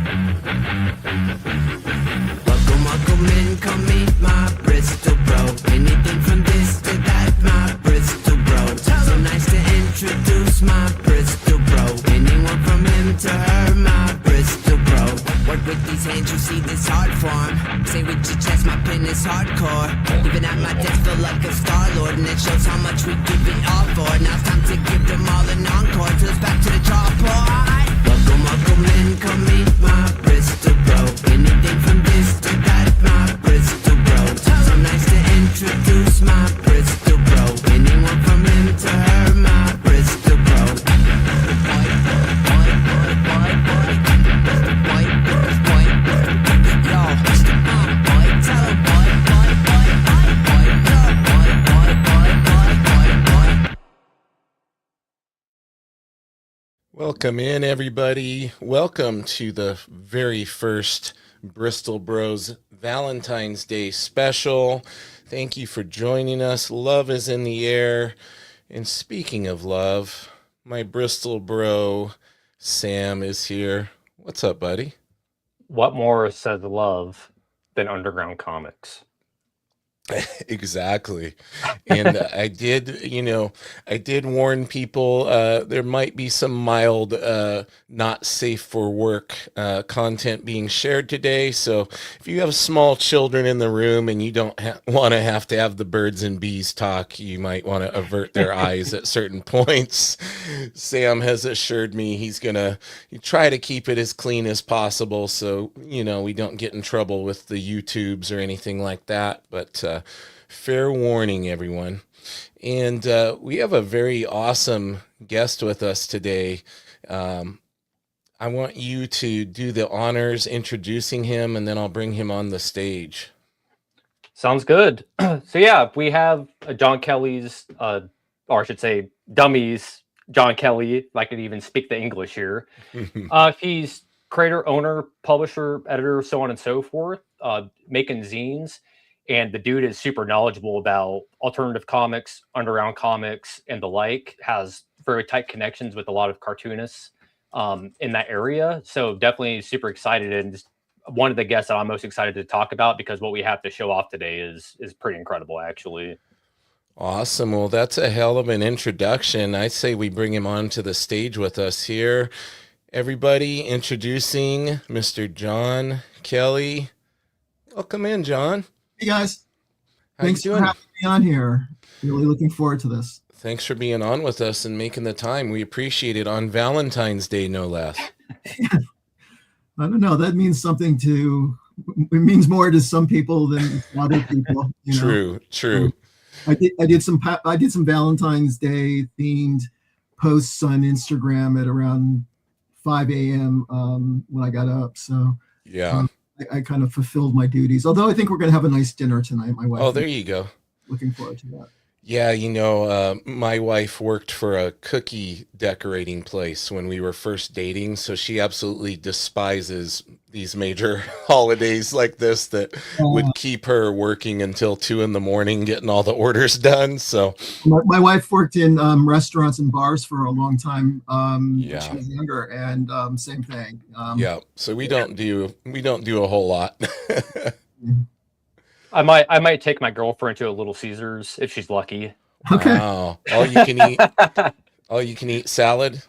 Welcome in, come meet my Bristol bro. Anything from this to that, my Bristol bro. So nice to introduce my Bristol bro. Anyone from him to her, my Bristol bro. Work with these hands, you see this hard form. Say with your chest, my pen is hardcore. Even at my desk, feel like a star-lord. And it shows how much we give it all for. Now it's time to give them all an encore. Till it's back to the chalkboard. Welcome in, come meet my Bristol bro. Anything from this to that, my Bristol bro. So nice to introduce my Bristol bro. Anyone from him to her, my Bristol bro. Welcome in, everybody. Welcome to the very first Bristol Bros Valentine's Day special. Thank you for joining us. Love is in the air. And speaking of love, my Bristol bro, Sam, is here. What's up, buddy? What more says love than underground comics? Exactly. And I did warn people there might be some mild not safe for work content being shared today. So if you have small children in the room and you don't want to have the birds and bees talk, you might want to avert their eyes at certain points. Sam has assured me he's going to try to keep it as clean as possible so, we don't get in trouble with the YouTubes or anything like that. But fair warning, everyone. And we have a very awesome guest with us today. I want you to do the honors introducing him, and then I'll bring him on the stage. Sounds good. So yeah, we have John Kelly's, or I should say Dummy's John Kelly, if I could even speak the English here. He's creator, owner, publisher, editor, so on and so forth, making zines. And the dude is super knowledgeable about alternative comics, underground comics, and the like. Has very tight connections with a lot of cartoonists in that area. So definitely super excited, and just one of the guests that I'm most excited to talk about, because what we have to show off today is pretty incredible, actually. Awesome. Well, that's a hell of an introduction. I say we bring him onto the stage with us here. Everybody, introducing Mr. John Kelly. Welcome in, John. Hey guys, How thanks you for doing? having me on here. Really looking forward to this. Thanks for being on with us and making the time. We appreciate it on Valentine's Day, no less. I don't know. That means something to. It means more to some people than other people. True. I did some Valentine's Day themed posts on Instagram at around 5 a.m. When I got up. So Yeah. I kind of fulfilled my duties. Although I think we're going to have a nice dinner tonight. My wife. Oh, there you go. Looking forward to that. Yeah, my wife worked for a cookie decorating place when we were first dating, so she absolutely despises these major holidays like this that would keep her working until 2 a.m. getting all the orders done. So my wife worked in restaurants and bars for a long time. Yeah. When she was younger, and same thing. Yeah, so we don't do a whole lot. I might take my girlfriend to a Little Caesars if she's lucky. Okay. Wow. All you can eat salad.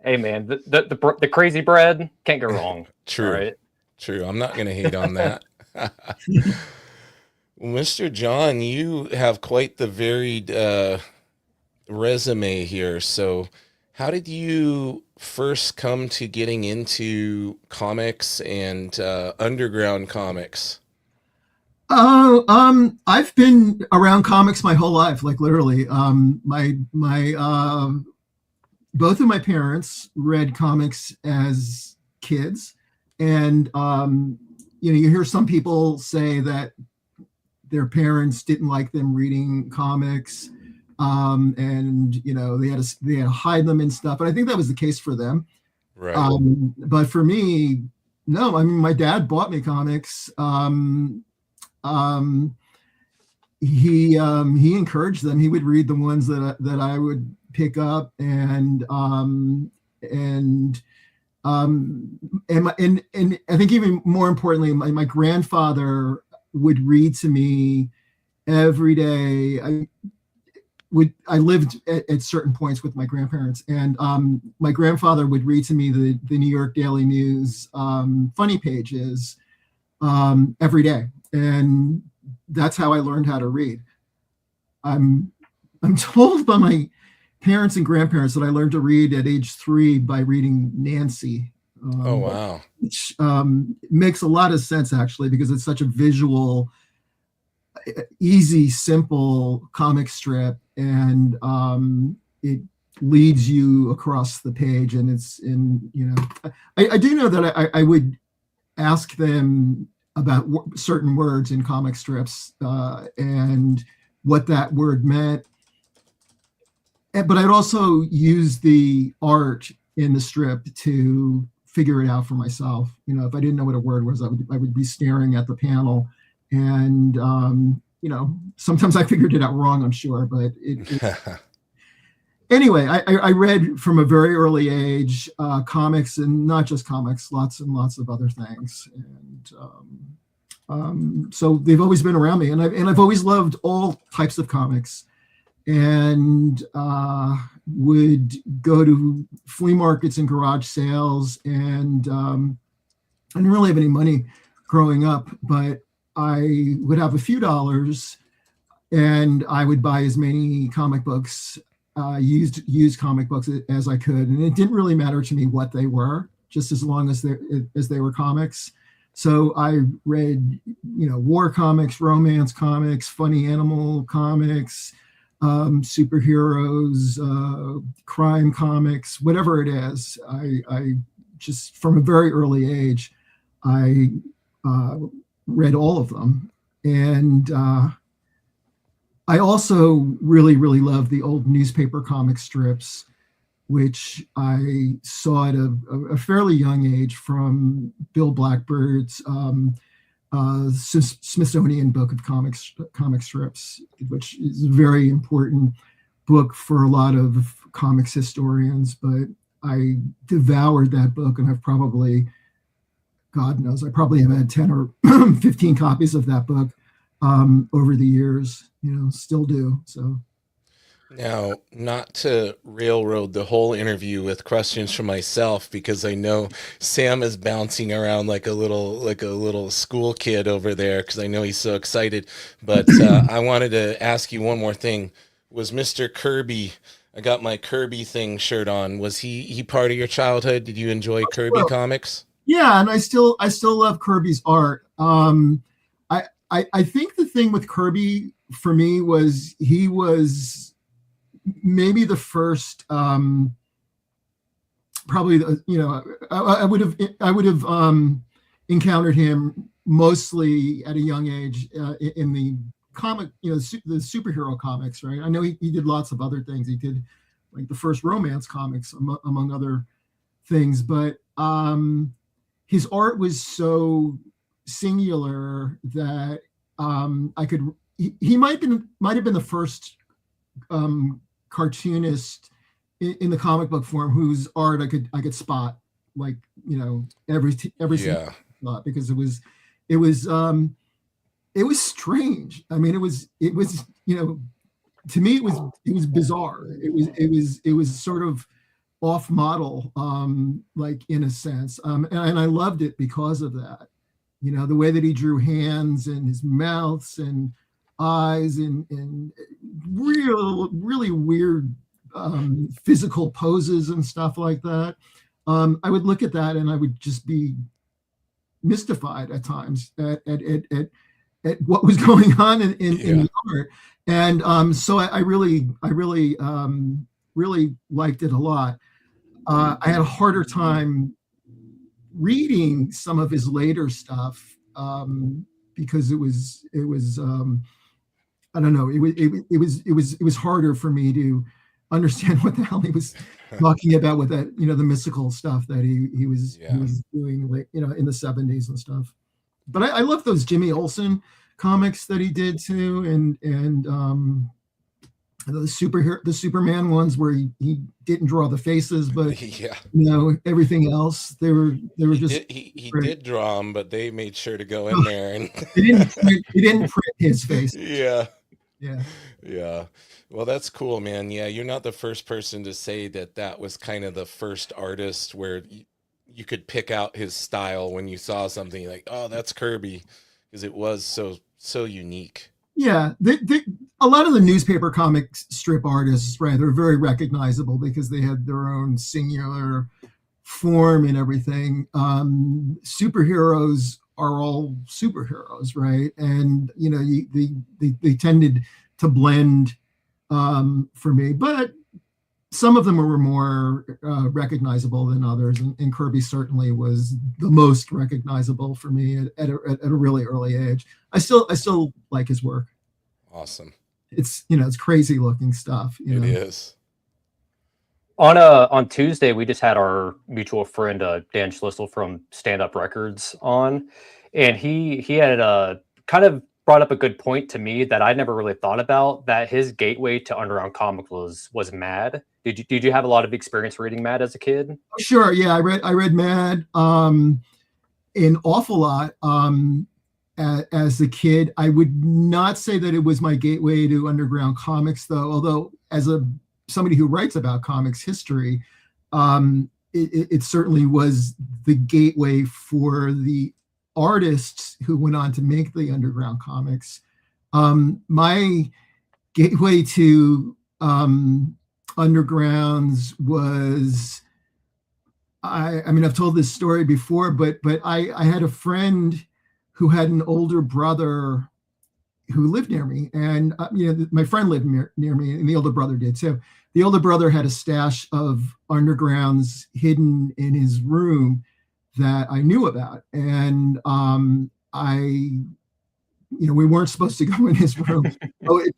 Hey man, the crazy bread can't go wrong. True. All right? True. I'm not going to hate on that. Well, Mr. John, you have quite the varied resume here. So how did you first come to getting into comics and underground comics? I've been around comics my whole life, like literally. My both of my parents read comics as kids, and you hear some people say that their parents didn't like them reading comics, and they had to hide them and stuff. And I think that was the case for them. Right. But for me, no. I mean, my dad bought me comics. He encouraged them. He would read the ones that I would pick up, and And I think even more importantly, my grandfather would read to me every day. I lived at certain points with my grandparents, and my grandfather would read to me the New York Daily News funny pages every day, and that's how I learned how to read. I'm told by my parents and grandparents that I learned to read at age 3 by reading Nancy. Oh, wow. Which makes a lot of sense, actually, because it's such a visual, easy, simple comic strip, and it leads you across the page. And it's I do know that I would ask them about certain words in comic strips and what that word meant. But I'd also use the art in the strip to figure it out for myself. If I didn't know what a word was, I would be staring at the panel, and sometimes I figured it out wrong, I'm sure. But anyway, I read from a very early age comics, and not just comics, lots and lots of other things, and so they've always been around me, and I've always loved all types of comics, and would go to flea markets and garage sales, and I didn't really have any money growing up, but I would have a few dollars, and I would buy as many comic books, used comic books as I could, and it didn't really matter to me what they were, just as long as they were comics. So I read, war comics, romance comics, funny animal comics, superheroes, crime comics, whatever it is. I just, from a very early age, I read all of them. And I also really, really love the old newspaper comic strips, which I saw at a fairly young age from Bill Blackbird's Smithsonian Book of comic strips, which is a very important book for a lot of comics historians. But I devoured that book, and I've probably, God knows, I probably have had 10 or 15 copies of that book over the years, still do. So. Now, not to railroad the whole interview with questions for myself, because I know Sam is bouncing around like a little school kid over there, because I know he's so excited. But I wanted to ask you one more thing. Was Mr. Kirby? I got my Kirby thing shirt on. Was he part of your childhood? Did you enjoy Kirby comics? Yeah, and I still love Kirby's art. I think the thing with Kirby for me was he was maybe the first, probably, I would have encountered him mostly at a young age in the comic, the superhero comics, right? I know he did lots of other things. He did like the first romance comics, among other things, but his art was so singular that he might have been the first cartoonist in the comic book form whose art I could spot, like, every single spot, because it was strange. I mean, it was to me it was bizarre. It was sort of off model, like, in a sense, and I loved it because of that. The way that he drew hands and his mouths and eyes and really weird physical poses and stuff like that. I would look at that and I would just be mystified at times at what was going on in the art. And so I really liked it a lot. I had a harder time reading some of his later stuff because it was I don't know, it was harder for me to understand what the hell he was talking about with that, the mystical stuff that he was doing, like, in the 70s and stuff. But I love those Jimmy Olsen comics that he did too, and the Superman ones where he didn't draw the faces, but Yeah. everything else, they were just He great. did draw them, but they made sure to go in there and They didn't print his face. yeah. Yeah. Yeah. Well, that's cool, man. Yeah, you're not the first person to say that that was kind of the first artist where you could pick out his style when you saw something like, oh, that's Kirby, because it was so unique. Yeah, a lot of the newspaper comic strip artists, right, they're very recognizable because they had their own singular form and everything. Superheroes are all superheroes, right? And they tended to blend for me, but some of them were more recognizable than others, and Kirby certainly was the most recognizable for me at a really early age. I still like his work. Awesome. It's it's crazy looking stuff. It is. On Tuesday, we just had our mutual friend Dan Schlissel from Stand Up Records on, and he had kind of brought up a good point to me that I never really thought about, that his gateway to underground comic was Mad. Did you have a lot of experience reading Mad as a kid? Sure, yeah, I read Mad an awful lot as a kid. I would not say that it was my gateway to underground comics, though. Although as somebody who writes about comics history, it certainly was the gateway for the artists who went on to make the underground comics. My gateway to undergrounds was, I mean, I've told this story before, but I had a friend who had an older brother who lived near me, and my friend lived near me, and the older brother did. So the older brother had a stash of undergrounds hidden in his room that I knew about, and we weren't supposed to go in his room.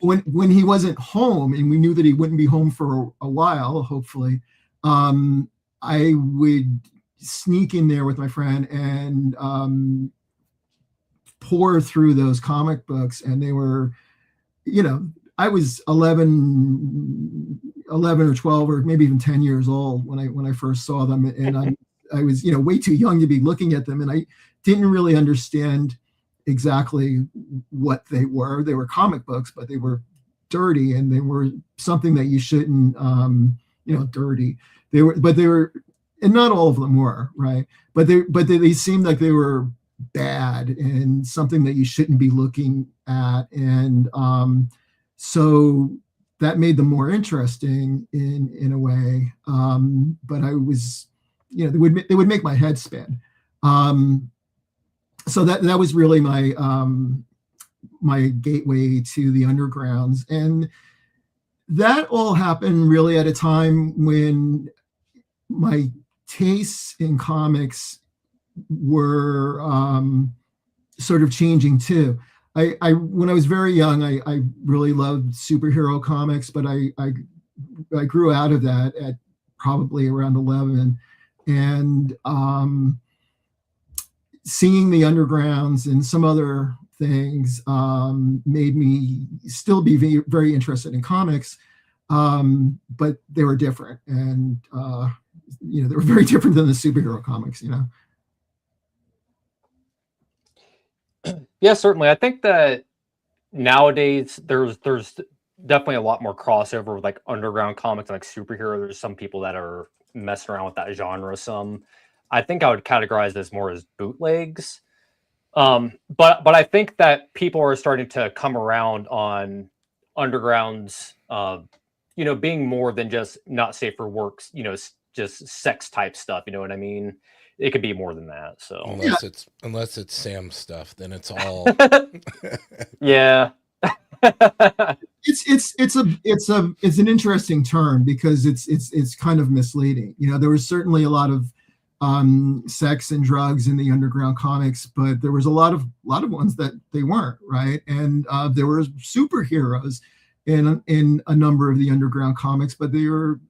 When he wasn't home, and we knew that he wouldn't be home for a while, hopefully, I would sneak in there with my friend and pour through those comic books. And they were, I was 11 or 12 or maybe even 10 years old when I first saw them, and I was way too young to be looking at them, and I didn't really understand exactly what they were. They were comic books, but they were dirty, and they were something that you shouldn't, dirty. They were, and not all of them were, right? But they seemed like they were bad and something that you shouldn't be looking at, and so that made them more interesting in a way. But I was, they would make my head spin. So that was really my my gateway to the undergrounds, and that all happened really at a time when my tastes in comics were sort of changing too. I when I was very young, I really loved superhero comics, but I grew out of that at probably around 11, and seeing the undergrounds and some other things made me still be very, very interested in comics, but they were different, and they were very different than the superhero comics. Yeah, certainly. I think that nowadays there's definitely a lot more crossover with like underground comics and like superhero. There's some people that are messing around with that genre. Some I think I would categorize this more as bootlegs. But I think that people are starting to come around on undergrounds, being more than just not safe for work, just sex type stuff. You know what I mean? It could be more than that. So unless it's Sam stuff, then it's all. Yeah. It's an interesting term because it's kind of misleading. There was certainly a lot of sex and drugs in the underground comics, but there was a lot of ones that they weren't, right? And there were superheroes in a number of the underground comics, but they were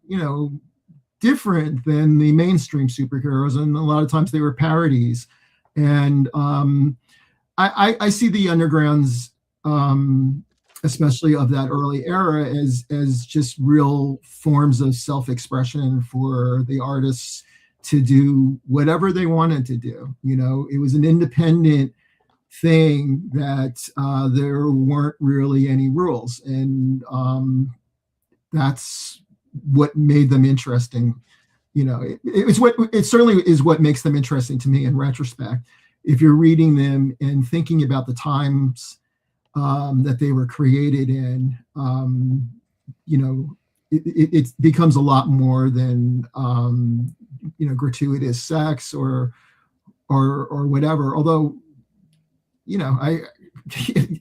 different than the mainstream superheroes, and a lot of times they were parodies. And I see the undergrounds especially of that early era, as just real forms of self-expression for the artists to do whatever they wanted to do. It was an independent thing that there weren't really any rules, and that's what made them interesting. It certainly is what makes them interesting to me in retrospect. If you're reading them and thinking about the times that they were created in, it becomes a lot more than gratuitous sex or whatever. Although, I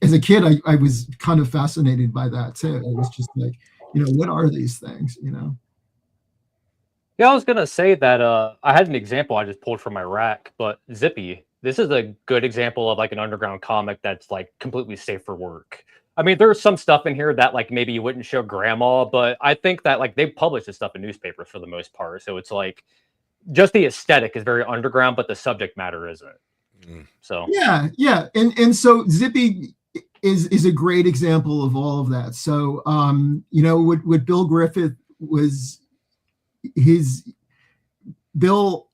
as a kid, I was kind of fascinated by that too. I was just like, what are these things? Yeah, I was gonna say that I had an example I just pulled from my rack, but Zippy. This is a good example of like an underground comic that's like completely safe for work. I mean, there's some stuff in here that like maybe you wouldn't show grandma, but I think that like they publish this stuff in newspapers for the most part. So it's like just the aesthetic is very underground, but the subject matter isn't. So yeah, and so Zippy is a great example of all of that. So what Bill Griffith was, Bill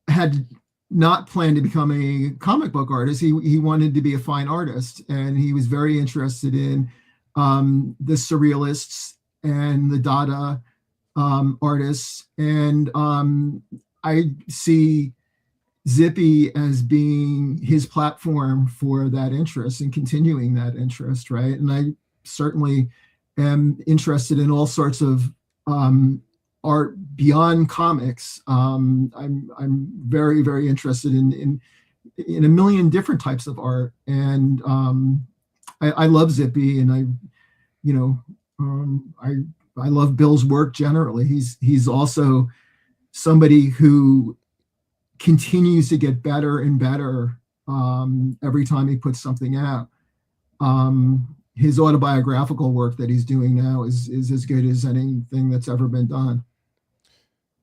had not planned to become a comic book artist. He wanted to be a fine artist, and he was very interested in the surrealists and the Dada artists. And I see Zippy as being his platform for that interest and continuing that interest, right? And I certainly am interested in all sorts of art beyond comics. I'm very, very interested in a million different types of art, and I love Zippy, and I love Bill's work generally. He's also somebody who continues to get better and better every time he puts something out. His autobiographical work that he's doing now is as good as anything that's ever been done.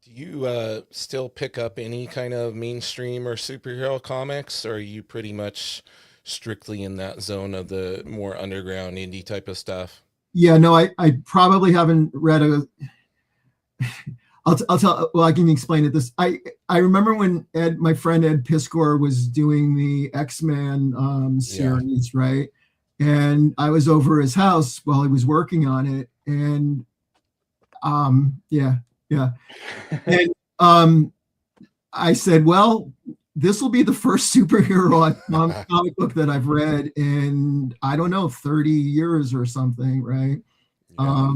Do you still pick up any kind of mainstream or superhero comics, or are you pretty much strictly in that zone of the more underground indie type of stuff? Yeah, no, I probably haven't read I'll tell. Well, I can explain it. I remember when my friend Ed Piskor was doing the X-Men series, right? And I was over his house while he was working on it, and and I said, "Well, this will be the first superhero comic book that I've read in, I don't know, 30 years or something, right?" Yeah.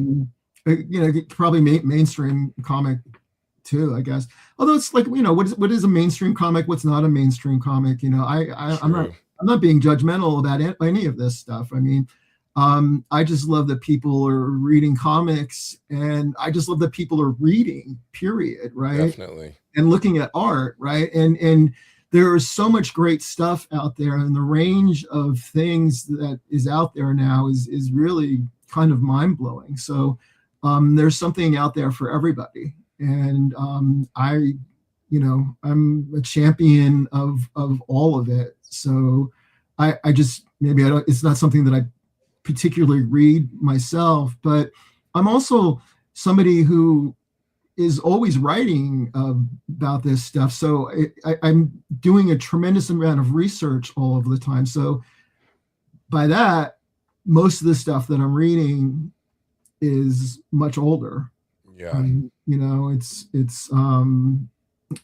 Probably mainstream comic too, I guess. Although it's like, what is a mainstream comic? What's not a mainstream comic? I'm not being judgmental about any of this stuff. I mean, I just love that people are reading comics, and I just love that people are reading, period, right? Definitely. And looking at art, right? And there is so much great stuff out there, and the range of things that is out there now is really kind of mind-blowing. So there's something out there for everybody, and I'm a champion of all of it. So I just, maybe it's not something that I particularly read myself, but I'm also somebody who is always writing about this stuff. So I'm doing a tremendous amount of research all of the time. So by that, most of the stuff that I'm reading is much older. Yeah.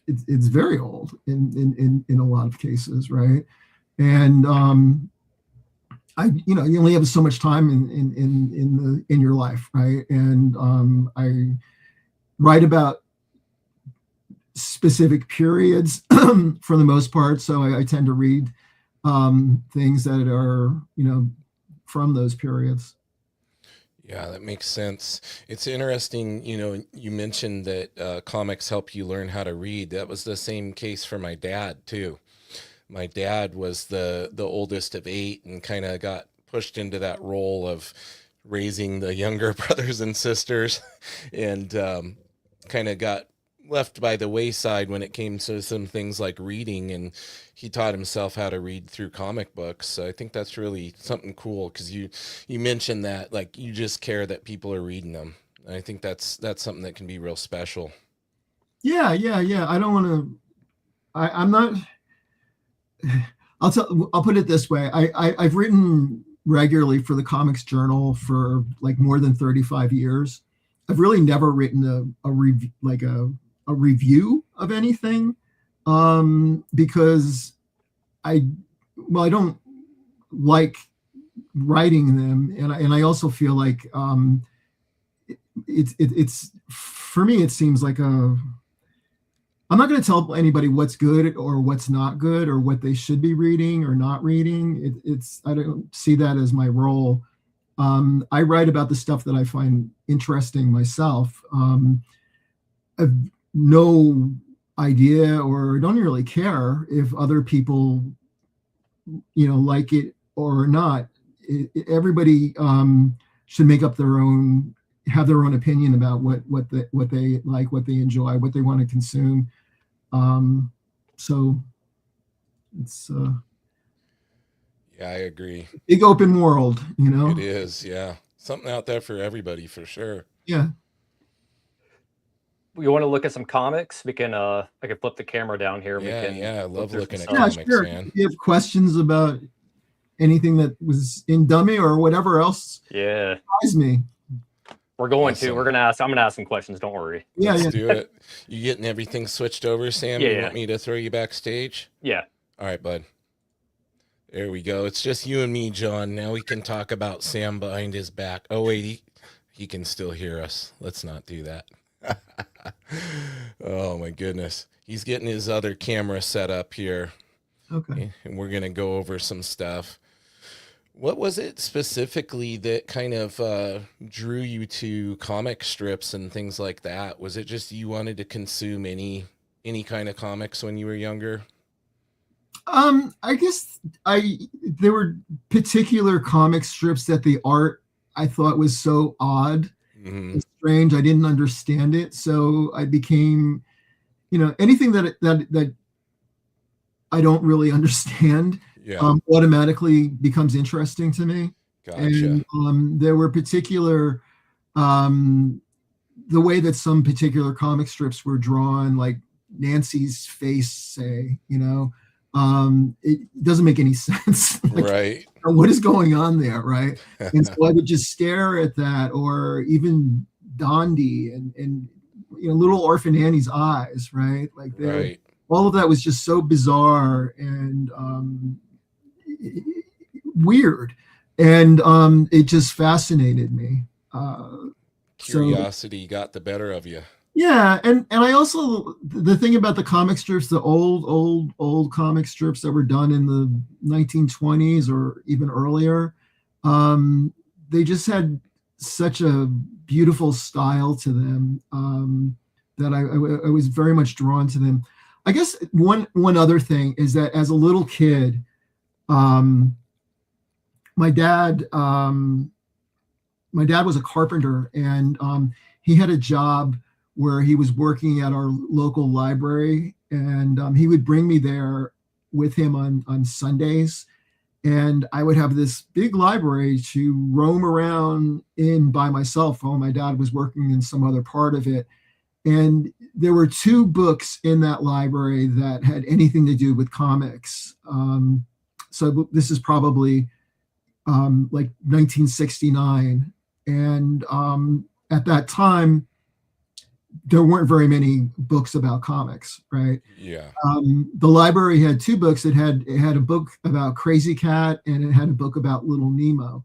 It's very old in a lot of cases, right? And you only have so much time in your life, right? And I write about specific periods for the most part, so I tend to read things that are from those periods. Yeah, that makes sense. It's interesting, you mentioned that comics help you learn how to read. That was the same case for my dad too. My dad was the oldest of 8 and kind of got pushed into that role of raising the younger brothers and sisters, and kind of got left by the wayside when it came to some things like reading, and he taught himself how to read through comic books. So I think that's really something cool, because you mentioned that, like, you just care that people are reading them. And I think that's something that can be real special. Yeah. I don't want to. I'm not. I'll put it this way. I've written regularly for the Comics Journal for like more than 35 years. I've really never written a review of anything, because I don't like writing them, and I also feel like it's for me, it seems like I'm not going to tell anybody what's good or what's not good, or what they should be reading or not reading. I don't see that as my role. I write about the stuff that I find interesting myself. I've no idea, or don't really care if other people, like it or not. Everybody should make up have their own opinion about what they like, what they enjoy, what they want to consume. So it's Yeah, I agree. big open world, It is, yeah. Something out there for everybody, for sure. Yeah. You want to look at some comics? We can I can flip the camera down here. Yeah, I love looking at Yeah, comics, sure. man. If you have questions about anything that was in Dummy or whatever else, Yeah. surprise me. We're going Awesome. to. I'm gonna ask some questions, don't worry. Yeah, Let's do it. You getting everything switched over, Sam? Yeah, You yeah. want me to throw you backstage? Yeah. All right, bud. There we go. It's just you and me, John. Now we can talk about Sam behind his back. Oh, wait, he can still hear us. Let's not do that. Oh, my goodness. He's getting his other camera set up here, Okay. and we're going to go over some stuff. What was it specifically that kind of drew you to comic strips and things like that? Was it just you wanted to consume any kind of comics when you were younger? I guess there were particular comic strips that the art I thought was so odd and strange. I didn't understand it, so I became, anything that I don't really understand. Yeah. Automatically becomes interesting to me. Gotcha. And there were particular, the way that some particular comic strips were drawn, like Nancy's face, say, it doesn't make any sense. Like, Right. what is going on there, right? And so I would just stare at that, or even Dondi and little Orphan Annie's eyes, right? Like Right. all of that was just so bizarre and weird, and it just fascinated me. Curiosity got the better of you. Yeah, and I also, the thing about the comic strips, the old comic strips that were done in the 1920s or even earlier, they just had such a beautiful style to them, that I was very much drawn to them. I guess one other thing is that as a little kid, my dad was a carpenter, and he had a job where he was working at our local library, and he would bring me there with him on Sundays, and I would have this big library to roam around in by myself while my dad was working in some other part of it. And there were 2 books in that library that had anything to do with comics. So this is probably like 1969. And at that time, there weren't very many books about comics, right? Yeah. The library had 2 books. It had a book about Crazy Cat, and it had a book about Little Nemo.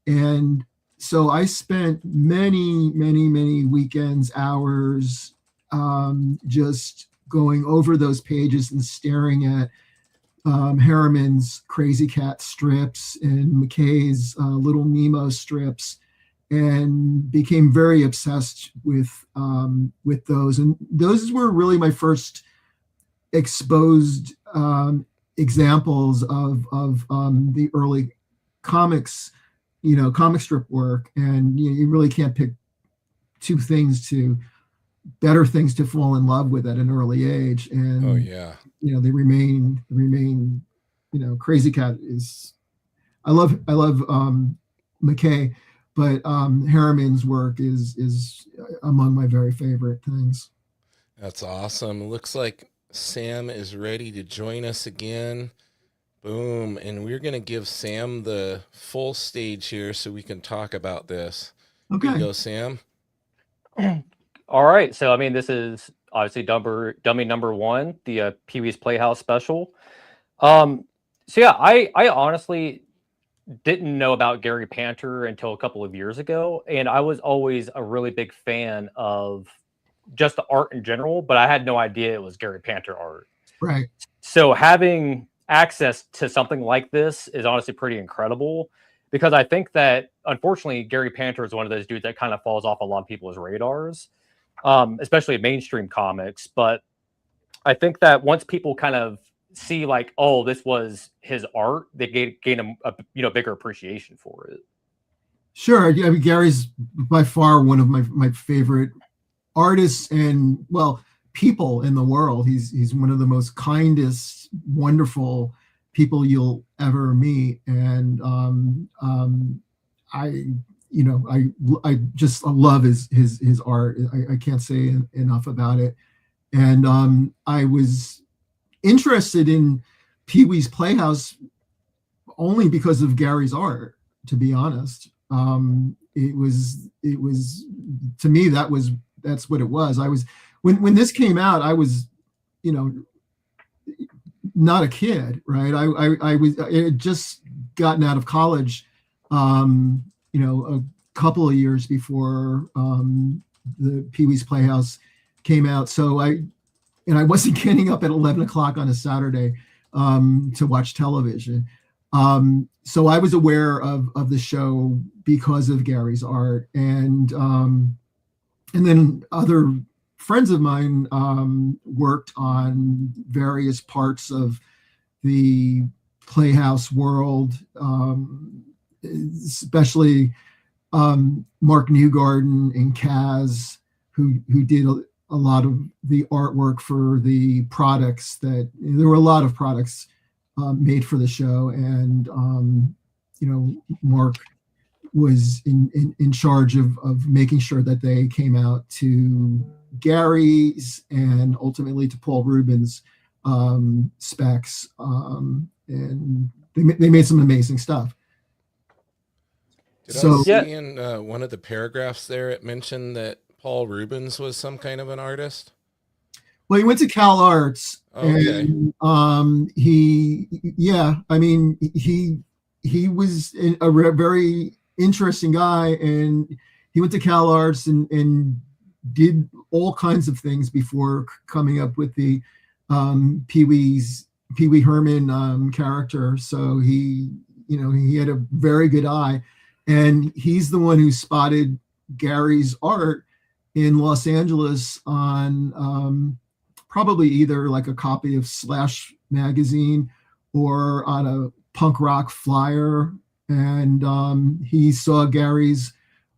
And so I spent many weekends, hours, just going over those pages and staring at Harriman's Crazy Cat strips and McKay's Little Nemo strips, and became very obsessed with those. And those were really my first exposed examples of the early comics, comic strip work. And you really can't pick 2 things to better things to fall in love with at an early age. And Oh yeah. they remain. Crazy Cat is. I love McKay, but Harriman's work is among my very favorite things. That's awesome. Looks like Sam is ready to join us again. Boom. And we're going to give Sam the full stage here so we can talk about this. Okay. Here you go, Sam. All right. So, I mean, this is obviously Dummy number 1, the Pee-wee's Playhouse special. So, yeah, I honestly didn't know about Gary Panter until a couple of years ago. And I was always a really big fan of just the art in general, but I had no idea it was Gary Panter art. Right. So having access to something like this is honestly pretty incredible, because I think that unfortunately Gary Panter is one of those dudes that kind of falls off a lot of people's radars, especially mainstream comics. But I think that once people kind of see like, oh, this was his art, they gain a bigger appreciation for it. Sure. I mean, Gary's by far one of my favorite artists and, well, people in the world. He's one of the most kindest, wonderful people you'll ever meet. And I just love his art. I can't say enough about it. And I was interested in Pee-wee's Playhouse only because of Gary's art, to be honest. It was to me, that's what it was. I was when this came out, I was, not a kid, right? I had just gotten out of college, a couple of years before the Pee-wee's Playhouse came out. So I wasn't getting up at 11 o'clock on a Saturday to watch television. So I was aware of the show because of Gary's art, and then other friends of mine worked on various parts of the Playhouse world, especially Mark Newgarden and Kaz, who did a lot of the artwork for the products. That there were a lot of products made for the show, and Mark was in charge of making sure that they came out to Gary's and ultimately to Paul Rubin's specs, and they made some amazing stuff. Did I see in one of the paragraphs there it mentioned that Paul Rubens was some kind of an artist? Well, he went to Cal Arts, okay. And he was a very interesting guy, and he went to Cal Arts and did all kinds of things before coming up with the Pee Wee Herman character. So he had a very good eye, and he's the one who spotted Gary's art in Los Angeles on probably either like a copy of Slash magazine or on a punk rock flyer. And he saw Gary's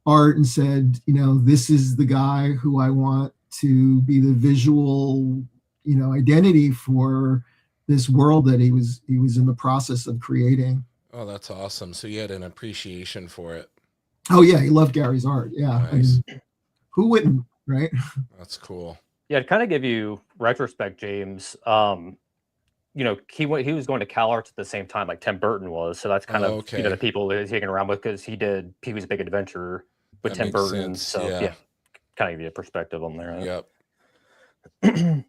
art and said, this is the guy who I want to be the visual, identity for this world that he was in the process of creating. Oh, that's awesome. So you had an appreciation for it. Oh yeah. He loved Gary's art. Yeah. Nice. Who wouldn't, right? That's cool. Yeah, to kind of give you retrospect, James, he was going to Cal Arts at the same time like Tim Burton was. So that's kind of, the people that he's hanging around with, because he did Pee-wee's Big Adventure with Tim Burton. Sense. So yeah, kind of give you a perspective on there. Yep.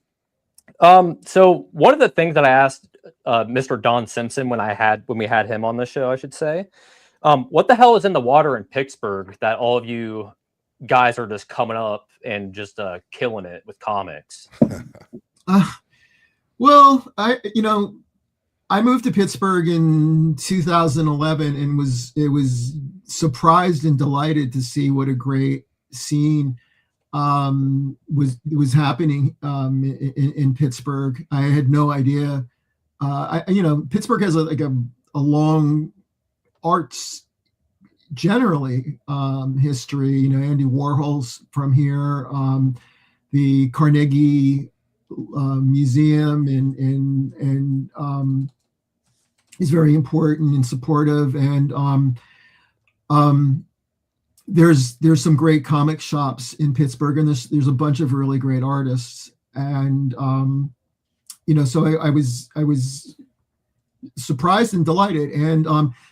So one of the things that I asked Mr. Don Simpson when we had him on the show, I should say, what the hell is in the water in Pittsburgh that all of you guys are just coming up and just killing it with comics? Well, I moved to Pittsburgh in 2011 and was surprised and delighted to see what a great scene was happening in Pittsburgh. I had no idea. Pittsburgh has a long arts generally history. Andy Warhol's from here. the Carnegie Museum and is very important and supportive. And there's some great comic shops in Pittsburgh, and there's a bunch of really great artists. And so I was surprised and delighted. And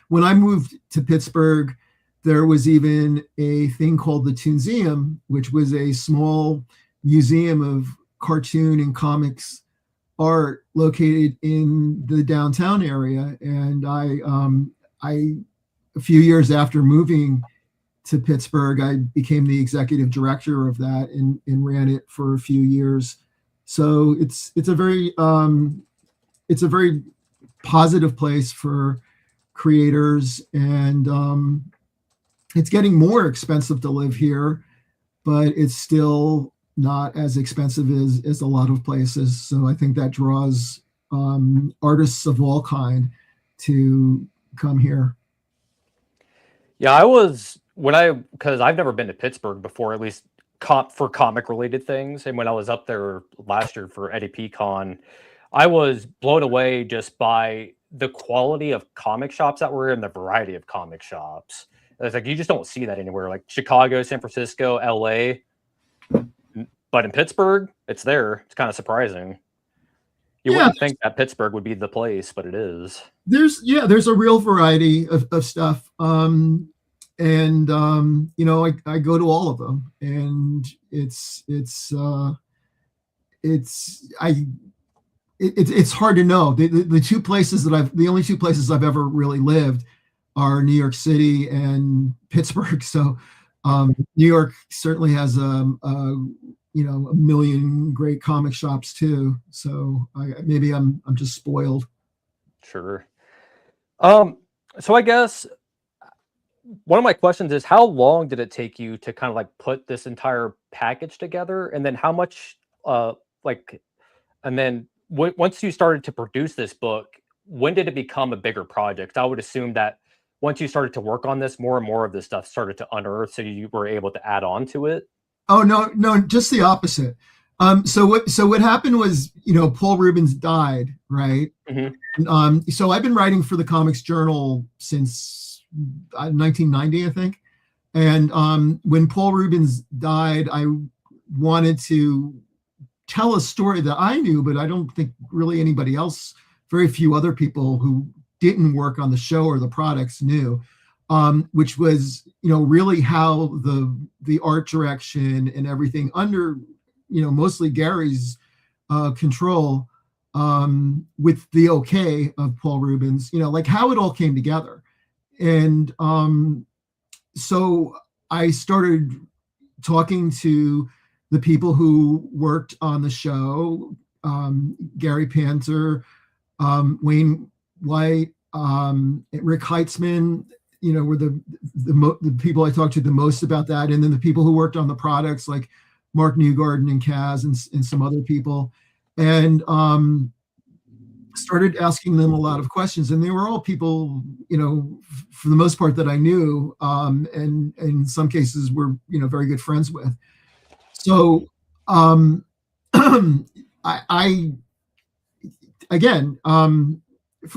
when I moved to Pittsburgh, there was even a thing called the Toonseum, which was a small museum of cartoon and comics art located in the downtown area. And I a few years after moving to Pittsburgh, I became the executive director of that and ran it for a few years. So it's a very positive place for creators, and it's getting more expensive to live here, but it's still not as expensive as a lot of places. So I think that draws artists of all kind to come here. Yeah, because I've never been to Pittsburgh before, at least for comic related things. And when I was up there last year for Eddie P Con, I was blown away just by the quality of comic shops that were in, the variety of comic shops. It's like, you just don't see that anywhere, like Chicago, San Francisco, LA. But in Pittsburgh, it's there. It's kind of surprising. You wouldn't think that Pittsburgh would be the place, but it is. There's a real variety of stuff. And I go to all of them, and it's hard to know. The only two places I've ever really lived are New York City and Pittsburgh. So New York certainly has a million great comic shops too. So maybe I'm just spoiled. Sure. So I guess one of my questions is, how long did it take you to kind of like put this entire package together? And then how much, and then once you started to produce this book, when did it become a bigger project? I would assume that once you started to work on this, more and more of this stuff started to unearth, so you were able to add on to it. Oh, no, just the opposite. So what happened was, Paul Reubens died, right? Mm-hmm. So I've been writing for the Comics Journal since 1990, I think. And when Paul Reubens died, I wanted to tell a story that I knew, but I don't think really anybody else, very few other people who didn't work on the show or the products knew, which was, really how the art direction and everything under, mostly Gary's control, with the okay of Paul Reubens, like how it all came together. And so I started talking to the people who worked on the show, Gary Panter, Wayne White, Rick Heitzman, were the people I talked to the most about that. And then the people who worked on the products, like Mark Newgarden and Kaz and some other people, and started asking them a lot of questions. And they were all people, for the most part that I knew, and in some cases were, very good friends with. So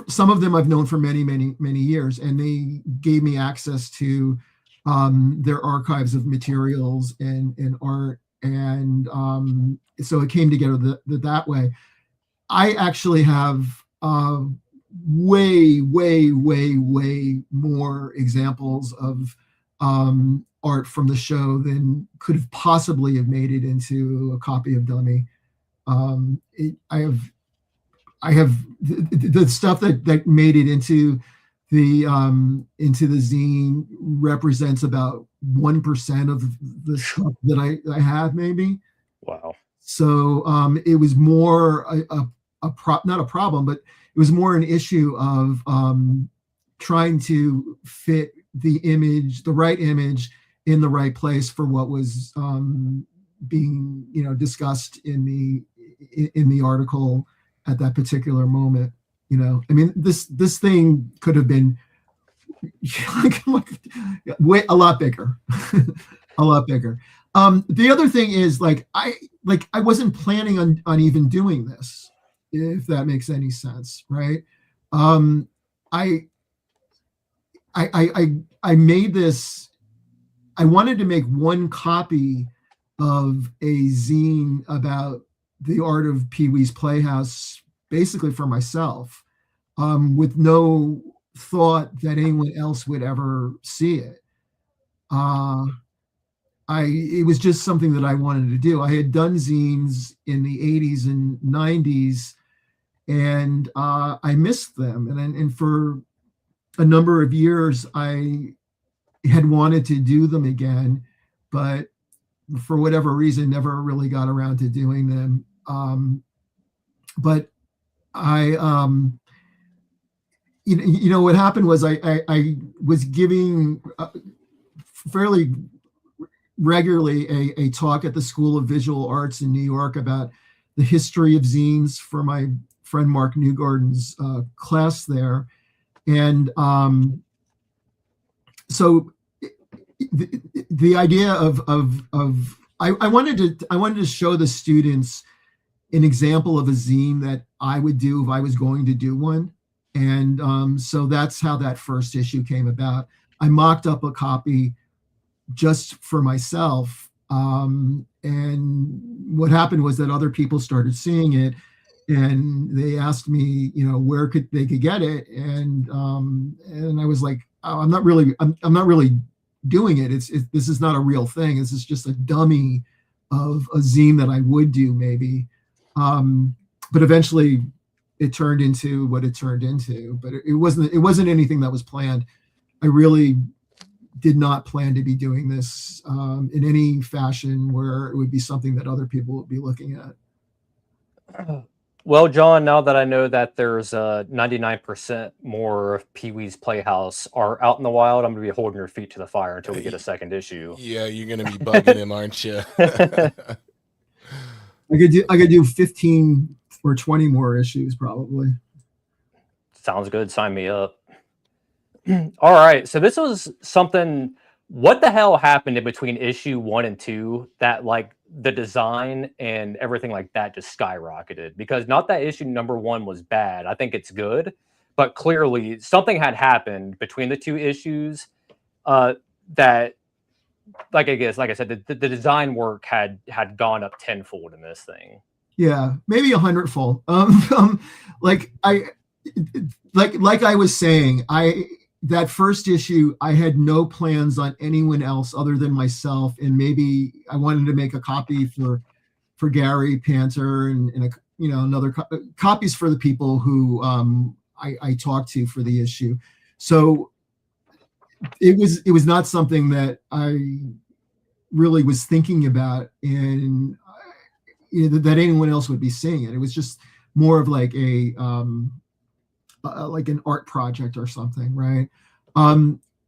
some of them I've known for many, many, many years, and they gave me access to their archives of materials and art. And so it came together that way. I actually have way, way, way, way more examples of art from the show than could have possibly have made it into a copy of Dummy. I have the stuff that made it into the zine represents about 1% of the stuff that I have, maybe. Wow. So it was more not a problem, but it was more an issue of trying to fit the right image in the right place for what was being discussed in the article at that particular moment. I mean, this thing could have been way a lot bigger. A lot bigger. The other thing is I wasn't planning on even doing this, if that makes any sense, right? I made this. I wanted to make one copy of a zine about the art of Pee-wee's Playhouse, basically for myself, with no thought that anyone else would ever see it. It was just something that I wanted to do. I had done zines in the 80s and 90s, and I missed them. And for a number of years, I had wanted to do them again, but for whatever reason, never really got around to doing them. But I, what happened was I was giving fairly regularly a talk at the School of Visual Arts in New York about the history of zines for my friend Mark Newgarden's class there. And so the idea of I wanted to show the students an example of a zine that I would do if I was going to do one. And so that's how that first issue came about. I mocked up a copy just for myself. And what happened was that other people started seeing it, and they asked me, where they could get it. And I was like, oh, I'm not really doing it. This is not a real thing. This is just a dummy of a zine that I would do maybe. But eventually it turned into what it turned into, but it wasn't anything that was planned. I really did not plan to be doing this in any fashion where it would be something that other people would be looking at. Well, John, now that I know that there's 99% more of Pee-wee's Playhouse art out in the wild, I'm going to be holding your feet to the fire until we get a second issue. Yeah, you're going to be bugging him, aren't you? I could do 15 or 20 more issues probably. Sounds good. Sign me up. All right. So this was something. What the hell happened in between issue 1 and 2 that the design and everything like that just skyrocketed? Because not that issue number 1 was bad. I think it's good, but clearly something had happened between the 2 issues that, like I said, the design work had gone up tenfold in this thing. Yeah, maybe 100-fold. Like I was saying, that first issue, I had no plans on anyone else other than myself, and maybe I wanted to make a copy for Gary Panter and another copies for the people who I talked to for the issue. So it was not something that I really was thinking about, and that anyone else would be seeing it. It was just more of like like an art project or something, right?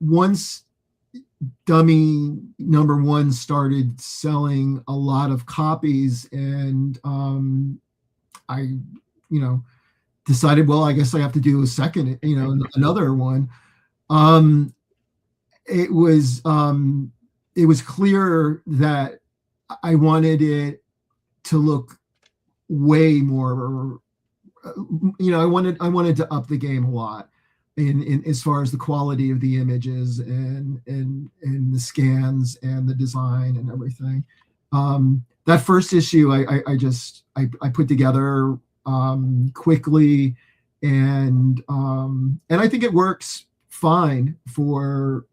Once Dummy number 1 started selling a lot of copies, and I decided, well, I guess I have to do a second, another one. It was clear that I wanted it to look way more, I wanted to up the game a lot in as far as the quality of the images and the scans and the design and everything. That first issue I put together quickly, and I think it works fine for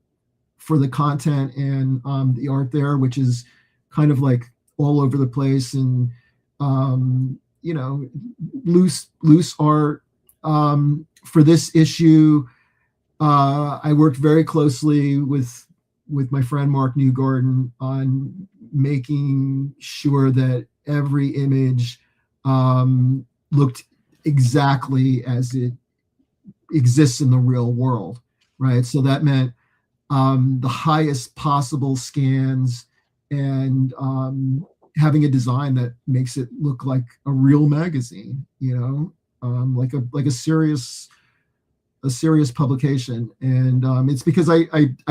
the content and the art there, which is kind of like all over the place, and loose art. For this issue, I worked very closely with my friend Mark Newgarden on making sure that every image looked exactly as it exists in the real world, right? So that meant the highest possible scans, and having a design that makes it look like a real magazine, like a serious publication. And it's because I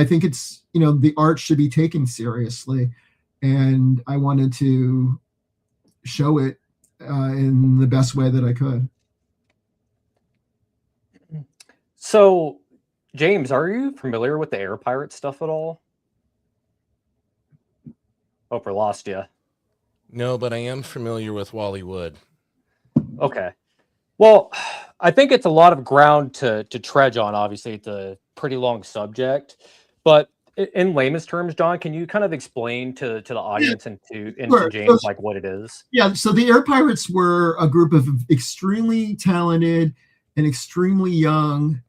think it's, the art should be taken seriously, and I wanted to show it in the best way that I could. So, James, are you familiar with the Air Pirate stuff at all? Hope I lost you. No, but I am familiar with Wally Wood. Okay. Well, I think it's a lot of ground to trudge on. Obviously, it's a pretty long subject, but in layman's terms, John, can you kind of explain to the audience and to Sure. James like what it is? Yeah, so the Air Pirates were a group of extremely talented and extremely young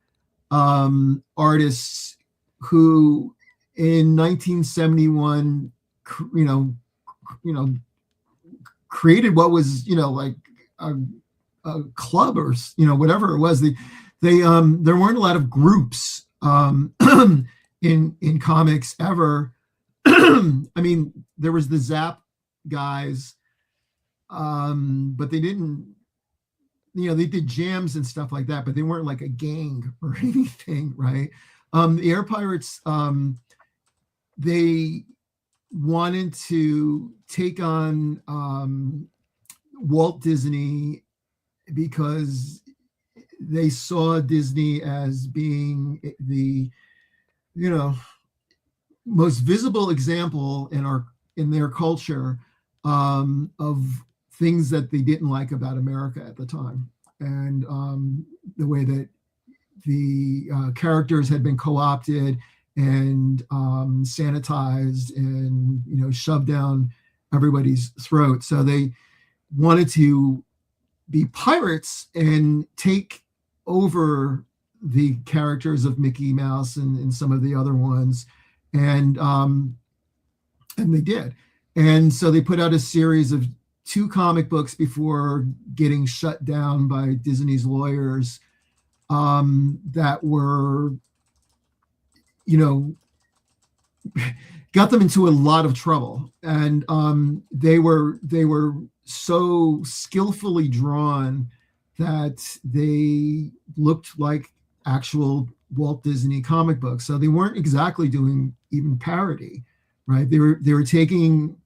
artists who, in 1971, created what was like a club or whatever it was. They there weren't a lot of groups in comics ever. I mean, there was the Zap guys, but they didn't, they did jams and stuff like that, but they weren't like a gang or anything, right? The Air Pirates, they wanted to take on Walt Disney because they saw Disney as being the most visible example in their culture of things that they didn't like about America at the time, and the way that the characters had been co-opted and sanitized and shoved down everybody's throat. So they wanted to be pirates and take over the characters of Mickey Mouse and some of the other ones, and they did. And so they put out a series of 2 comic books before getting shut down by Disney's lawyers, that were, got them into a lot of trouble. And they were so skillfully drawn that they looked like actual Walt Disney comic books. So they weren't exactly doing even parody, right? They were taking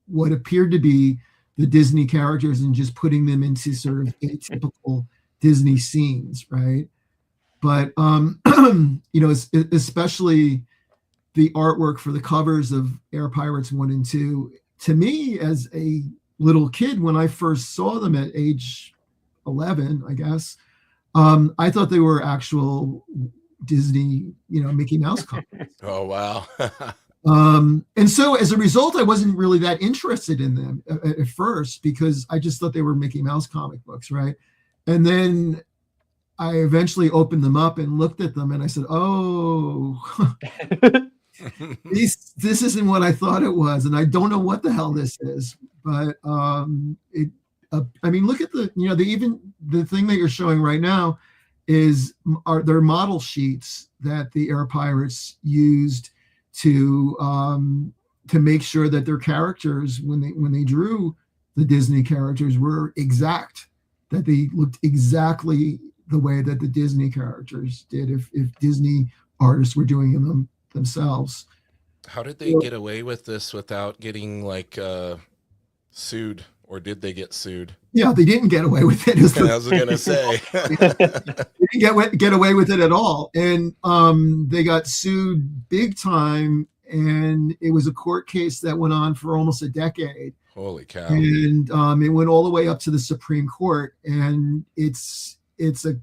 what appeared to be the Disney characters and just putting them into sort of atypical Disney scenes, right? But especially the artwork for the covers of Air Pirates 1 and 2, to me as a little kid, when I first saw them at age 11, I guess, I thought they were actual Disney, Mickey Mouse comics. Oh, wow. And so as a result, I wasn't really that interested in them at first, because I just thought they were Mickey Mouse comic books, right? And then I eventually opened them up and looked at them, and I said, oh, this isn't what I thought it was, and I don't know what the hell this is. But I mean, look at the thing that you're showing right now are their model sheets that the Air Pirates used to make sure that their characters, when they drew the Disney characters, were exact, that they looked exactly the way that the Disney characters did if Disney artists were doing them themselves. How did they get away with this without getting sued, or did they get sued? Yeah, they didn't get away with it. I was going to say. They didn't get away with it at all. And they got sued big time, and it was a court case that went on for almost a decade. Holy cow. And it went all the way up to the Supreme Court. And it's a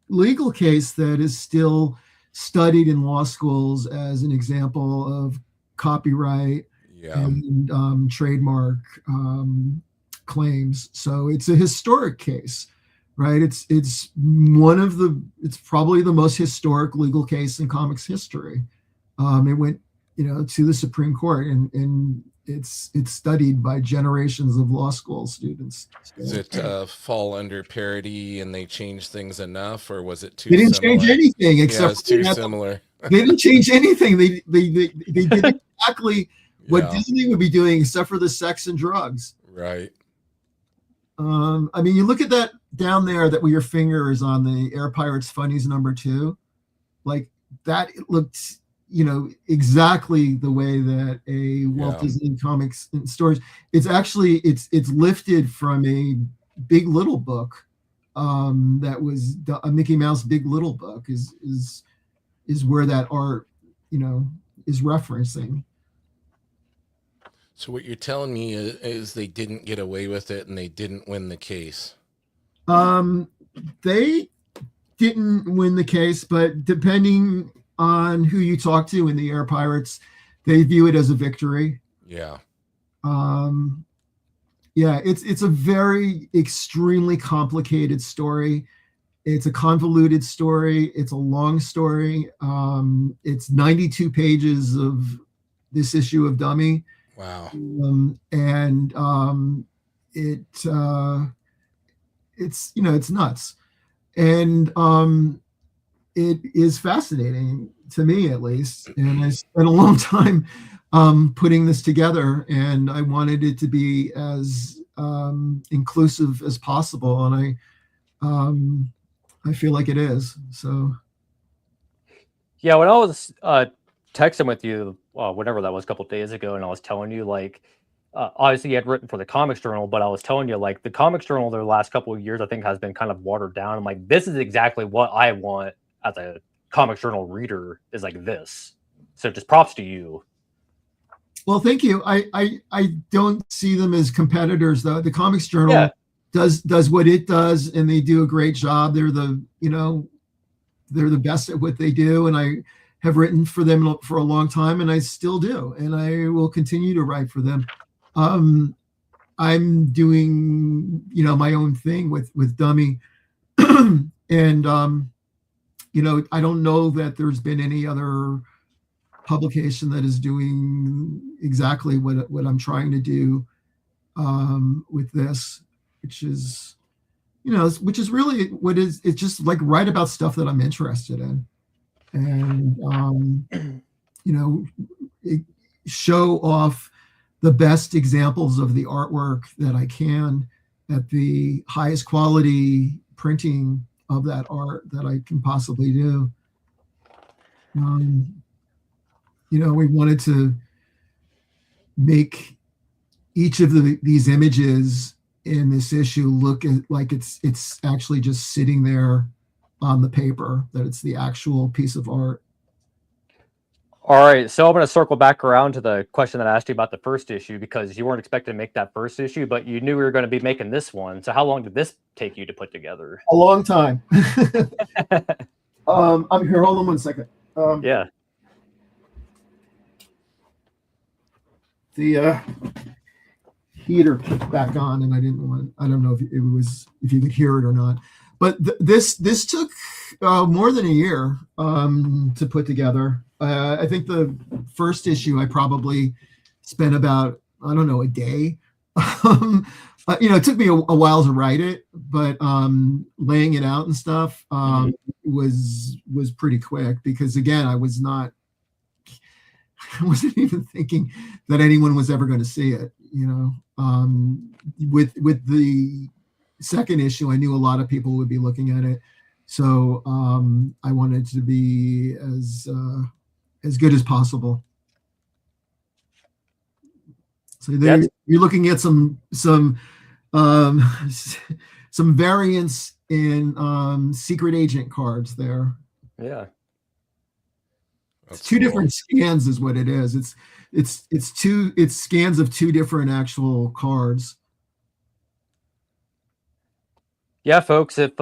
legal case that is still studied in law schools as an example of copyright and trademark claims. So it's a historic case, right? It's probably the most historic legal case in comics history. It went, to the Supreme Court, and it's studied by generations of law school students. Does it fall under parody, and they changed things enough, or was it too? They didn't similar? change anything except it's too similar. They didn't change anything. They did exactly what Disney would be doing, except for the sex and drugs. Right. I mean, you look at that down there, that where your finger is on the Air Pirates Funnies #2, like that. It looked, exactly the way that a Walt Disney Comics and stories. It's actually it's lifted from a Big Little book. That was a Mickey Mouse Big Little book is where that art, is referencing. So what you're telling me is they didn't get away with it and they didn't win the case. They didn't win the case, but depending on who you talk to in the Air Pirates, they view it as a victory. Yeah. Yeah, it's a very extremely complicated story. It's a convoluted story. It's a long story. It's 92 pages of this issue of Dummy. Wow. It's nuts. And it is fascinating to me, at least. And I spent a long time putting this together, and I wanted it to be as inclusive as possible. And I feel like it is. So. Yeah, when I was texting with you, whenever that was, a couple of days ago, and I was telling you, like, obviously you had written for the Comics Journal, but I was telling you, like, the Comics Journal the last couple of years, I think, has been kind of watered down. I'm like, this is exactly what I want as a Comics Journal reader, is like this. So just props to you. Well, thank you. I don't see them as competitors, though. The Comics Journal does what it does, and they do a great job. They're the best at what they do, and I have written for them for a long time, and I still do, and I will continue to write for them. I'm doing, my own thing with Dummy, and I don't know that there's been any other publication that is doing exactly what I'm trying to do with this, which is really it's just like write about stuff that I'm interested in, and show off the best examples of the artwork that I can at the highest quality printing of that art that I can possibly do. We wanted to make each of these images in this issue look like it's actually just sitting there on the paper, that it's the actual piece of art. All right, so I'm going to circle back around to the question that I asked you about the first issue, because you weren't expecting to make that first issue, but you knew we were going to be making this one. So how long did this take you to put together? A long time. I'm here. Hold on one second. Yeah. The heater kicked back on, and I don't know if you could hear it or not, but this took more than a year to put together. I think the first issue I probably spent about, a day. It took me a while to write it, but laying it out and stuff was pretty quick, because again, I wasn't even thinking that anyone was ever going to see it. With the second issue, I knew a lot of people would be looking at it, so I wanted to be as good as possible. So you're looking at some variants in secret agent cards there. Yeah. It's two different scans is what it is. It's scans of two different actual cards. Yeah, folks, if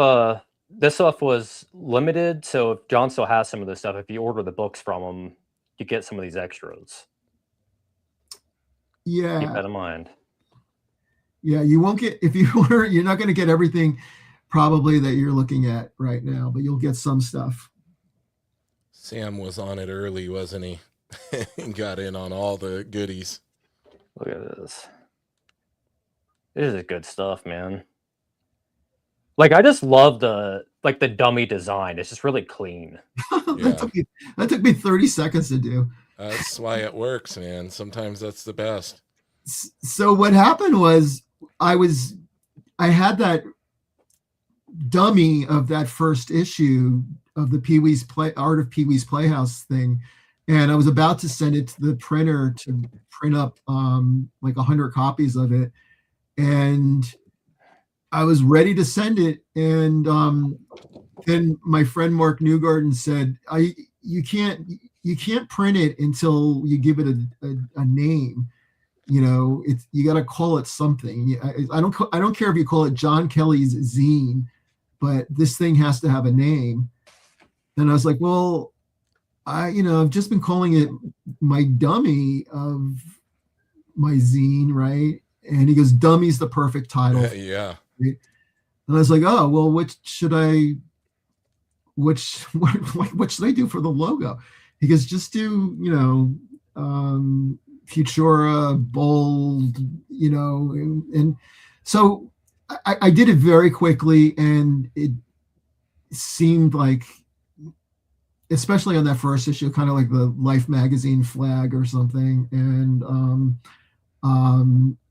this stuff was limited, so if John still has some of this stuff, if you order the books from him, you get some of these extras. Yeah. Keep that in mind. Yeah, you won't get, if you order, you're not going to get everything probably that you're looking at right now, but you'll get some stuff. Sam was on it early, wasn't he? He got in on all the goodies. Look at this. This is good stuff, man. Like, I just love the dummy design. It's just really clean. Yeah. That took me 30 seconds to do. That's why it works, man. Sometimes that's the best. So what happened was I had that dummy of that first issue of the Art of Pee-wee's Playhouse thing, and I was about to send it to the printer to print up like 100 copies of it, and I was ready to send it, and then my friend Mark Newgarden said, you can't print it until you give it a name. You got to call it something. I don't care if you call it John Kelly's Zine, but this thing has to have a name. And I was like, well, I've just been calling it my dummy of my zine, right? And he goes, Dummy's the perfect title. Yeah. Right? And I was like, oh, well, what should I do for the logo? He goes, just do, Futura, bold, and so I did it very quickly, and it seemed like, especially on that first issue, kind of like the Life magazine flag or something. And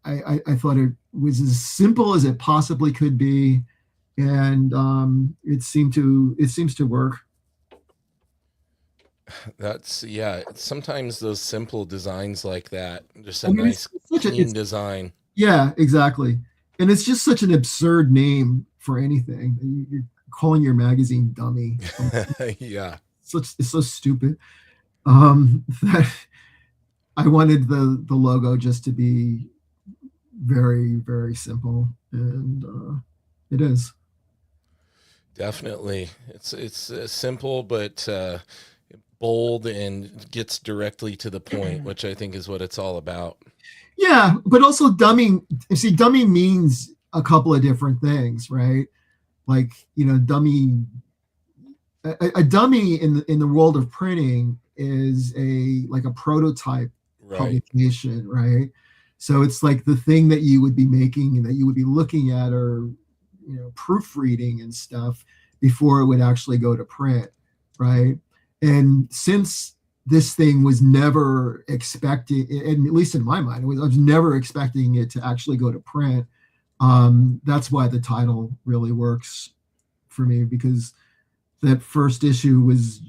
I thought it was as simple as it possibly could be, and it seems to work. That's sometimes those simple designs like that, just a nice clean design. Yeah, exactly. And it's just such an absurd name for anything. You're calling your magazine Dummy. Yeah. It's so stupid. That I wanted the logo just to be very, very simple, and it is. Definitely. It's simple, but bold and gets directly to the point, which I think is what it's all about. Yeah, but also dummy. See, dummy means a couple of different things, right? Like, dummy. A dummy in the world of printing is like a prototype publication, right? So it's like the thing that you would be making and that you would be looking at, or proofreading and stuff before it would actually go to print, right? And since this thing was never expected, and at least in my mind, I was never expecting it to actually go to print. That's why the title really works for me, because that first issue was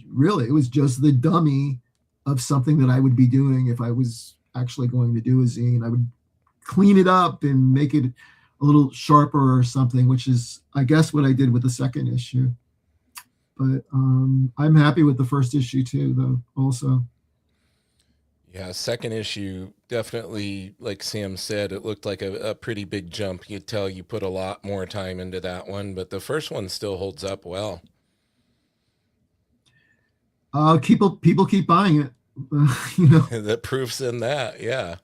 just the dummy of something that I would be doing if I was actually going to do a zine. I would clean it up and make it a little sharper or something, which is, I guess, what I did with the second issue. But I'm happy with the first issue too, though, also. Yeah, second issue, definitely, like Sam said, it looked like a pretty big jump. You could tell you put a lot more time into that one, but the first one still holds up well. People keep buying it. The proof's in that, yeah.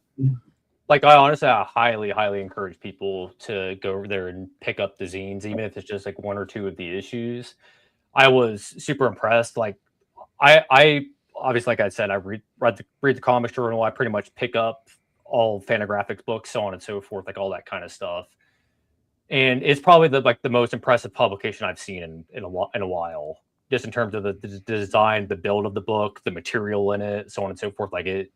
Like, I honestly, I highly encourage people to go over there and pick up the zines, even if it's just like one or two of the issues. I was super impressed. Like, I obviously, like I said, I read the comics journal. I pretty much pick up all Fantagraphics books, so on and so forth, like all that kind of stuff. And it's probably the most impressive publication I've seen in a while, just in terms of the design, the build of the book, the material in it, so on and so forth. Like it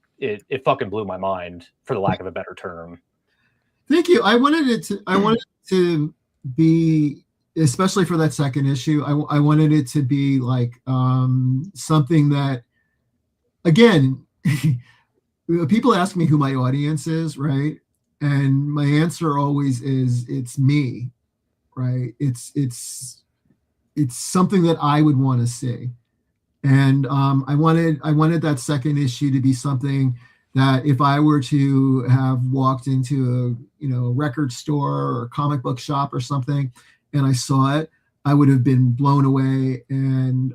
fucking blew my mind, for the lack of a better term. Thank you. I wanted it to be, especially for that second issue, I wanted it to be like something that, again, people ask me who my audience is, right? And my answer always is, it's me, right? It's something that I would want to see. And I wanted that second issue to be something that if I were to have walked into a record store or comic book shop or something, and I saw it, I would have been blown away and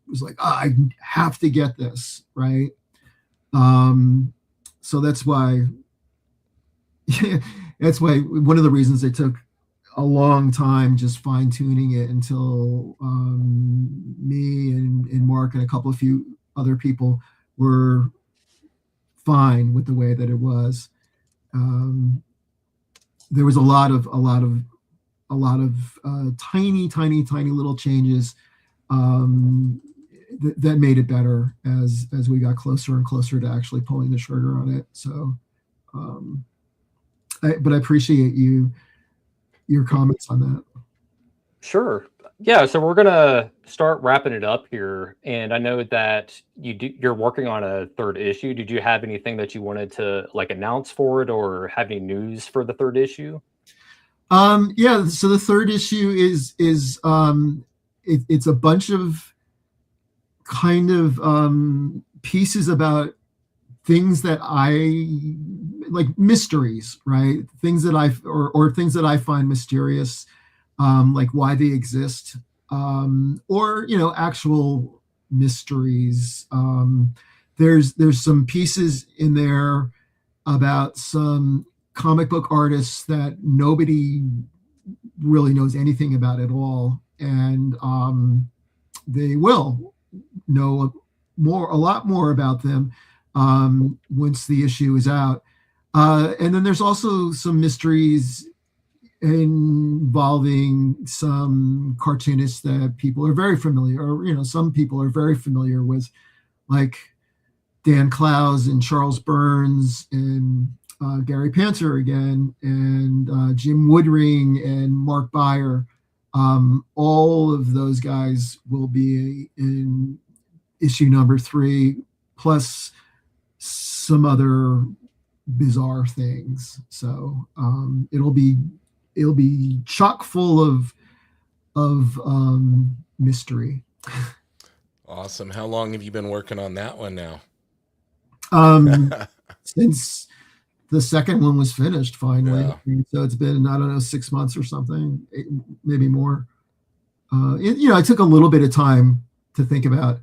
was like, I have to get this, right? So that's why one of the reasons it took a long time just fine tuning it until me and Mark and a few other people were fine with the way that it was. There was a lot of tiny little changes that made it better as we got closer and closer to actually pulling the trigger on it. So, but I appreciate your comments on that. Sure. Yeah, so we're gonna start wrapping it up here, and I know that you're working on a third issue. Did you have anything that you wanted to like announce for it, or have any news for the third issue? Yeah, so the third issue it's a bunch of kind of pieces about things that I like, mysteries, right? Things that or things that I find mysterious, like why they exist, or actual mysteries. There's some pieces in there about some comic book artists that nobody really knows anything about at all, and they will know a lot more about them once the issue is out. And then there's also some mysteries involving some cartoonists that people are very familiar, or some people are very familiar with, like Dan Clowes and Charles Burns and Gary Panther again, and Jim Woodring and Mark Beyer. All of those guys will be in issue number 3, plus some other bizarre things. So it'll be chock full of mystery. Awesome. How long have you been working on that one now? Since the second one was finished finally. Yeah. So it's been, I don't know, 6 months or something, maybe more. I took a little bit of time to think about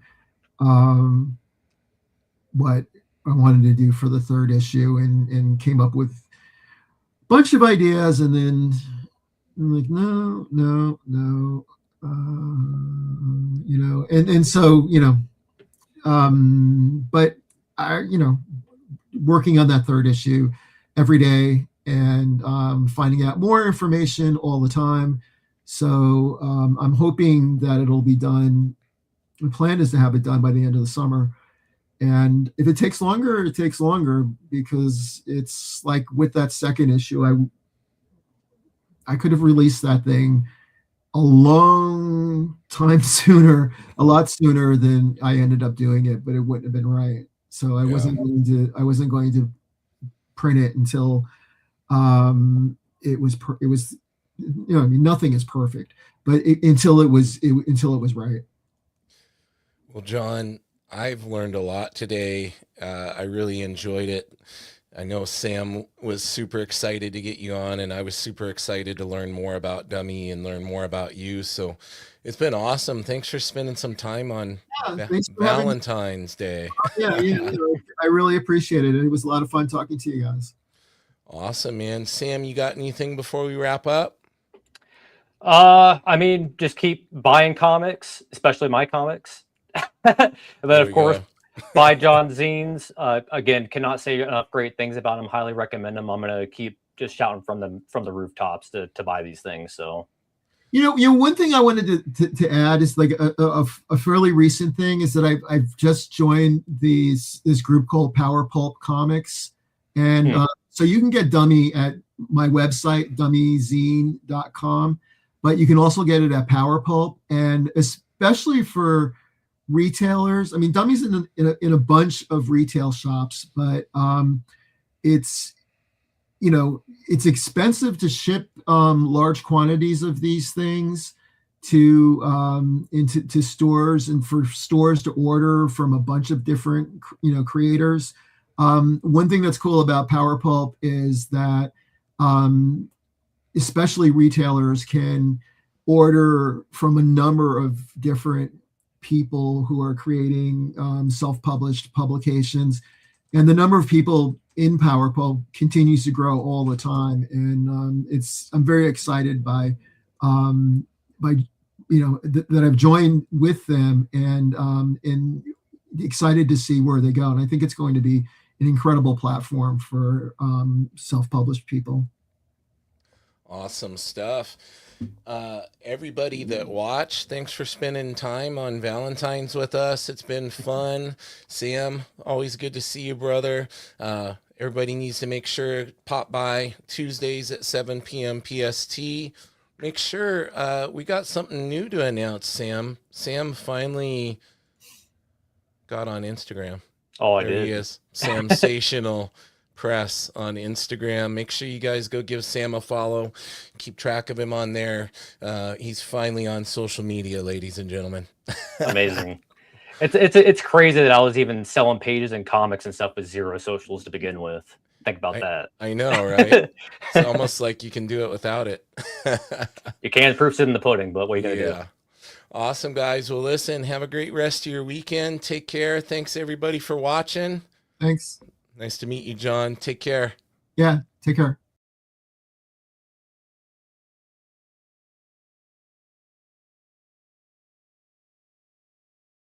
what I wanted to do for the third issue, and came up with a bunch of ideas, and then I'm like, no, and so but I working on that third issue every day, and finding out more information all the time. So I'm hoping that it'll be done. The plan is to have it done by the end of the summer. And if it takes longer, it takes longer, because it's like with that second issue, I could have released that thing a long time sooner, a lot sooner than I ended up doing it, but it wouldn't have been right. So I wasn't going to print it until it was I mean, nothing is perfect, but until it was right. Well, John, I've learned a lot today. I really enjoyed it. I know Sam was super excited to get you on, and I was super excited to learn more about Dummy and learn more about you. So it's been awesome. Thanks for spending some time on Valentine's Day. Yeah, I really appreciate it. It was a lot of fun talking to you guys. Awesome, man. Sam, you got anything before we wrap up? I mean, just keep buying comics, especially my comics. And then, of course, buy John zines. Again, cannot say enough great things about them. Highly recommend them. I'm gonna keep just shouting from the rooftops to buy these things. So, one thing I wanted to add is like a fairly recent thing is that I've just joined this group called Power Pulp Comics, and so you can get Dummy at my website, dummyzine.com, but you can also get it at Power Pulp, and especially for retailers. I mean, Dummy's in a bunch of retail shops, but it's expensive to ship large quantities of these things into stores, and for stores to order from a bunch of different creators. One thing that's cool about Power Pulp is that especially retailers can order from a number of different people who are creating self-published publications, and the number of people in Power Pulp continues to grow all the time. And I'm very excited by that I've joined with them, and excited to see where they go. And I think it's going to be an incredible platform for self-published people. Awesome stuff. Everybody that watched, thanks for spending time on Valentine's with us. It's been fun. Sam, always good to see you, brother. Everybody needs to make sure pop by Tuesdays at 7 p.m. PST. make sure we got something new to announce, Sam. Sam finally got on Instagram. Oh, I There did. he is. Sensational Press on Instagram. Make sure you guys go give Sam a follow. Keep track of him on there. He's finally on social media, ladies and gentlemen. Amazing. It's crazy that I was even selling pages and comics and stuff with 0 socials to begin with. Think about that. I know, right? It's almost like you can do it without it. You can't proof it in the pudding, but what are you gonna do? Awesome, guys. Well, listen, have a great rest of your weekend. Take care. Thanks, everybody, for watching. Thanks. Nice to meet you, John. Take care. Yeah, take care.